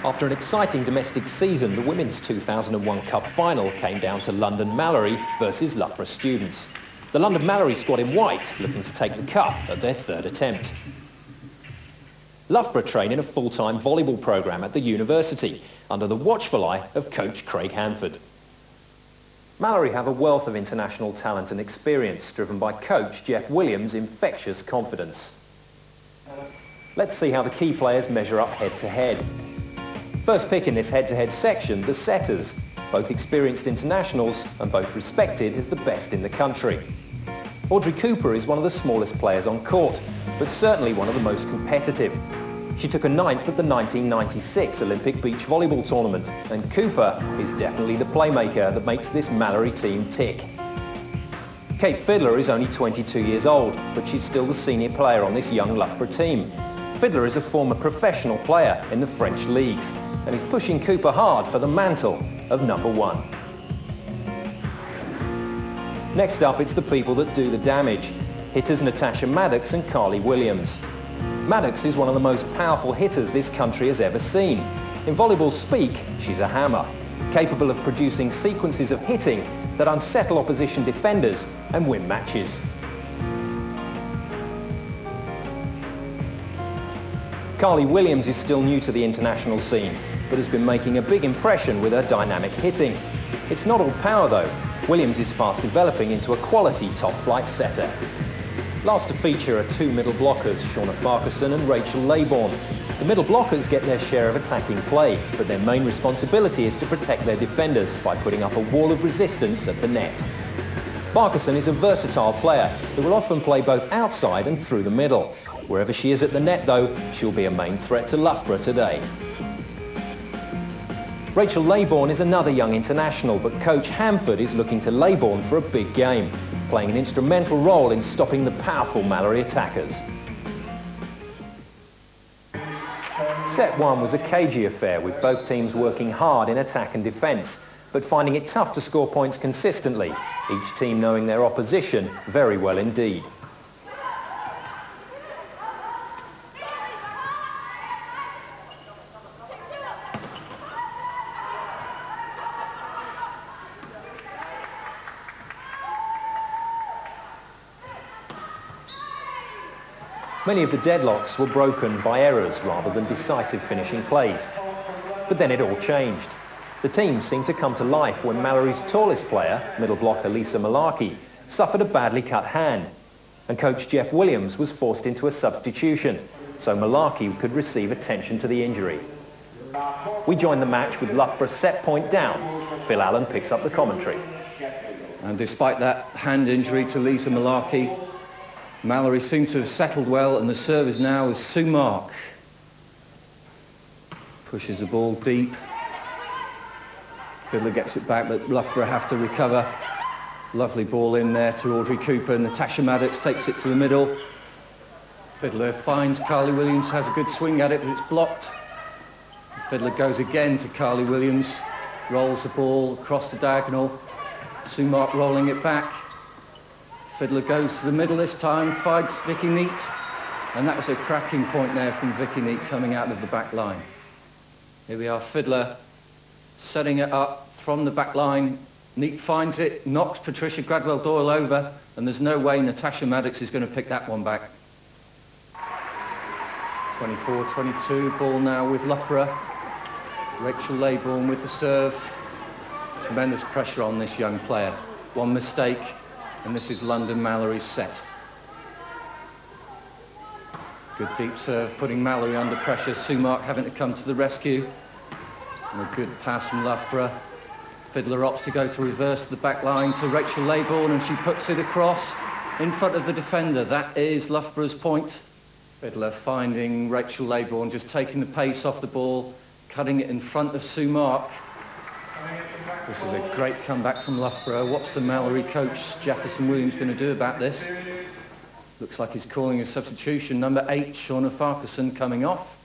After an exciting domestic season, the Women's 2001 Cup final came down to London Malory versus Loughborough students. The London Malory squad in white looking to take the cup at their third attempt. Loughborough train in a full-time volleyball programme at the university under the watchful eye of coach Craig Handford. Malory have a wealth of international talent and experience driven by coach Jeff Williams' infectious confidence. Let's see how the key players measure up head-to-head. First pick in this head-to-head section, the setters, both experienced internationals and both respected as the best in the country. Audrey Cooper is one of the smallest players on court, but certainly one of the most competitive. She took a ninth at the 1996 Olympic beach volleyball tournament, and Cooper is definitely the playmaker that makes this Malory team tick. Kate Fiddler is only 22 years old, but she's still the senior player on this young Loughborough team. Fiddler is a former professional player in the French leagues, and is pushing Cooper hard for the mantle of #1. Next up, it's the people that do the damage. Hitters Natasha Maddox and Carly Williams. Maddox is one of the most powerful hitters this country has ever seen. In volleyball speak, she's a hammer, capable of producing sequences of hitting that unsettle opposition defenders and win matches. Carly Williams is still new to the international scene, but has been making a big impression with her dynamic hitting. It's not all power though. Williams is fast developing into a quality top-flight setter. Last to feature are two middle blockers, Shawna Farquharson and Rachel Laybourne. The middle blockers get their share of attacking play, but their main responsibility is to protect their defenders by putting up a wall of resistance at the net. Farquharson is a versatile player who will often play both outside and through the middle. Wherever she is at the net though, she'll be a main threat to Loughborough today. Rachel Laybourne is another young international, but coach Handford is looking to Laybourne for a big game, playing an instrumental role in stopping the powerful Malory attackers. Set 1 was a cagey affair, with both teams working hard in attack and defence, but finding it tough to score points consistently, each team knowing their opposition very well indeed. Many of the deadlocks were broken by errors rather than decisive finishing plays. But then it all changed. The team seemed to come to life when Malory's tallest player, middle blocker Lisa Mallarky, suffered a badly cut hand, and coach Jeff Williams was forced into a substitution, so Mallarky could receive attention to the injury. We joined the match with Loughborough set point down. Phil Allen picks up the commentary. And despite that hand injury to Lisa Mallarky, Malory seems to have settled well, and the serve is now with Suze. Pushes the ball deep. Fiddler gets it back, but Loughborough have to recover. Lovely ball in there to Audrey Cooper. Natasha Maddox takes it to the middle. Fiddler finds Carly Williams, has a good swing at it, but it's blocked. Fiddler goes again to Carly Williams, rolls the ball across the diagonal. Suze rolling it back. Fiddler goes to the middle this time, finds Vicky Neat, and that was a cracking point there from Vicky Neat coming out of the back line. Here we are, Fiddler setting it up from the back line. Neat finds it, knocks Patricia Gradwell-Doyle over, and there's no way Natasha Maddox is going to pick that one back. 24-22, ball now with Loughborough. Rachel Laybourne with the serve. Tremendous pressure on this young player. One mistake, and this is London Malory's set. Good deep serve, putting Malory under pressure. Suze having to come to the rescue. And a good pass from Loughborough. Fiddler opts to go to reverse the back line to Rachel Laybourne, and she puts it across in front of the defender. That is Loughborough's point. Fiddler finding Rachel Laybourne, just taking the pace off the ball, cutting it in front of Suze. This is a great comeback from Loughborough. What's the Malory coach, Jefferson Williams, going to do about this? Looks like he's calling a substitution. Number 8, Shawna Farquharson, coming off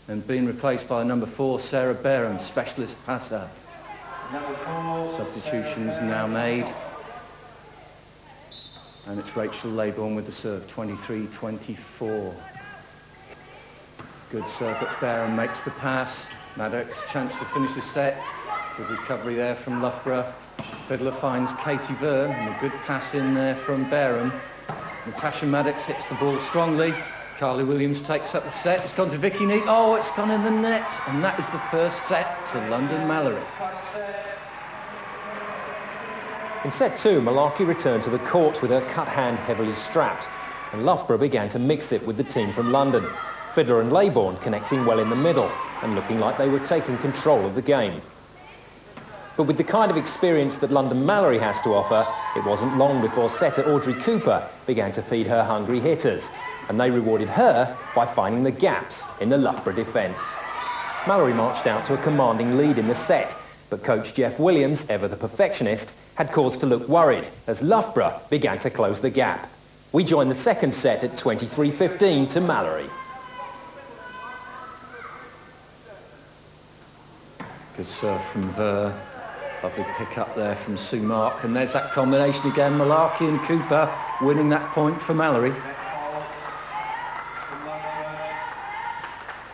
and being replaced by number 4, Sarah Berr, specialist passer. Substitutions now made. And it's Rachel Laybourne with the serve, 23-24. Good serve at Berr, makes the pass. Maddox, chance to finish the set. Good recovery there from Loughborough. Fiddler finds Katy Verr, and a good pass in there from Berr. Natasha Maddox hits the ball strongly. Carly Williams takes up the set. It's gone to Vicky Neat. Oh, it's gone in the net. And that is the first set to London Mallory. In set 2, Mallarky returned to the court with her cut hand heavily strapped, and Loughborough began to mix it with the team from London. Fiddler and Laybourne connecting well in the middle and looking like they were taking control of the game. But with the kind of experience that London Mallory has to offer, it wasn't long before setter Audrey Cooper began to feed her hungry hitters, and they rewarded her by finding the gaps in the Loughborough defence. Mallory marched out to a commanding lead in the set, but coach Jeff Williams, ever the perfectionist, had cause to look worried as Loughborough began to close the gap. We joined the second set at 23-15 to Mallory. Good serve from Verr. Lovely pick up there from Suze. And there's that combination again, Mallarky and Cooper winning that point for Mallory.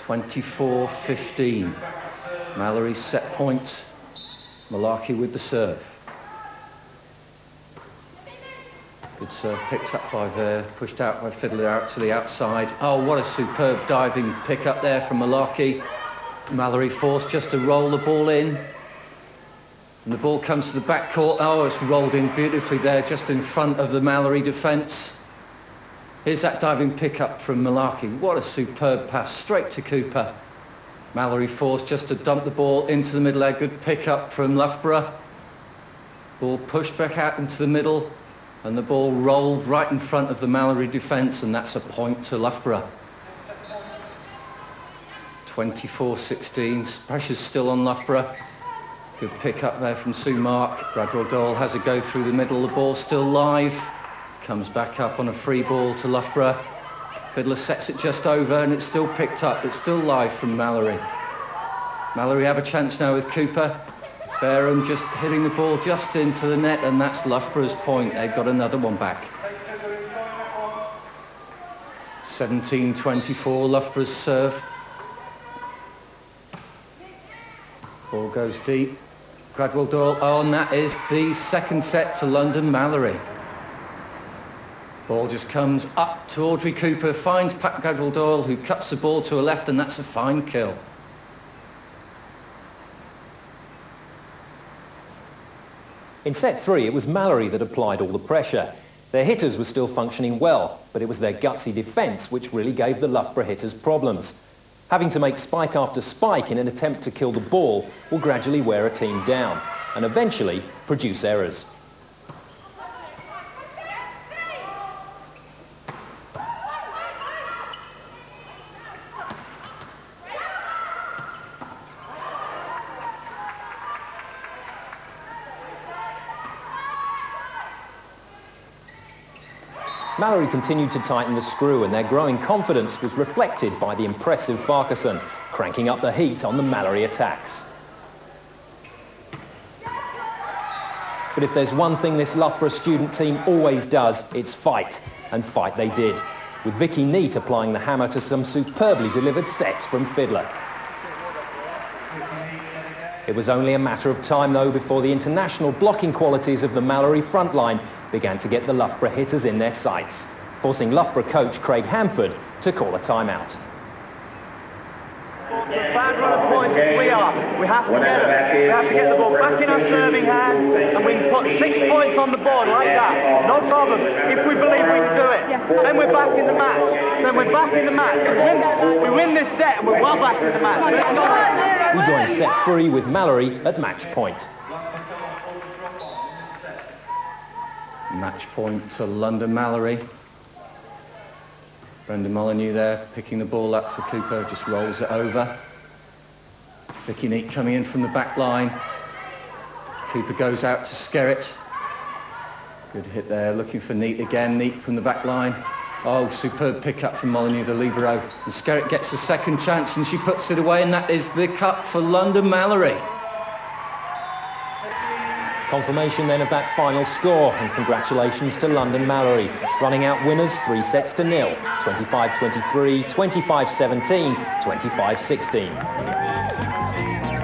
24-15. Mallory's set point. Mallarky with the serve. Good serve picked up by Verr, pushed out by Fiddler out to the outside. Oh, what a superb diving pick up there from Mallarky. Mallory forced just to roll the ball in. And the ball comes to the back court. Oh, it's rolled in beautifully there, just in front of the Mallory defence. Here's that diving pick-up from Mallarky. What a superb pass, straight to Cooper. Mallory forced just to dump the ball into the middle there. Good pick-up from Loughborough. Ball pushed back out into the middle, and the ball rolled right in front of the Mallory defence, and that's a point to Loughborough. 24-16, pressure's still on Loughborough. Good pick up there from Suze. Gradwell-Doyle has a go through the middle, the ball's still live. Comes back up on a free ball to Loughborough. Fiddler sets it just over and it's still picked up, it's still live from Mallory. Mallory have a chance now with Cooper. Verr just hitting the ball just into the net, and that's Loughborough's point. They've got another one back. 17-24, Loughborough's serve. Ball goes deep. Gradwell-Doyle, oh, and that is the second set to London Mallory. Ball just comes up to Audrey Cooper, finds Pat Gradwell-Doyle, who cuts the ball to her left, and that's a fine kill. In set 3, it was Mallory that applied all the pressure. Their hitters were still functioning well, but it was their gutsy defence which really gave the Loughborough hitters problems. Having to make spike after spike in an attempt to kill the ball will gradually wear a team down and eventually produce errors. Mallory continued to tighten the screw, and their growing confidence was reflected by the impressive Farquharson, cranking up the heat on the Mallory attacks. But if there's one thing this Loughborough student team always does, it's fight, and fight they did, with Vicky Neat applying the hammer to some superbly delivered sets from Fiddler. It was only a matter of time, though, before the international blocking qualities of the Mallory front line began to get the Loughborough hitters in their sights, forcing Loughborough coach Craig Handford to call a timeout. Bad run of points as we are. We have to get the ball back in our serving hand, and we can put 6 points on the board like that. No problem. If we believe we can do it, then we're back in the match. We win this set, and we're well back in the match. We join set 3 with Mallory at match point. Match point to London Mallory. Brendan Molyneux there, picking the ball up for Cooper, just rolls it over. Vicky Neat coming in from the back line. Cooper goes out to Skerritt. Good hit there, looking for Neat again. Neat from the back line. Oh, superb pick up from Molyneux, the Loughborough. And Skerritt gets a second chance and she puts it away, and that is the cut for London Mallory. Confirmation then of that final score, and congratulations to London Mallory, running out winners 3-0, 25-23, 25-17, 25-16.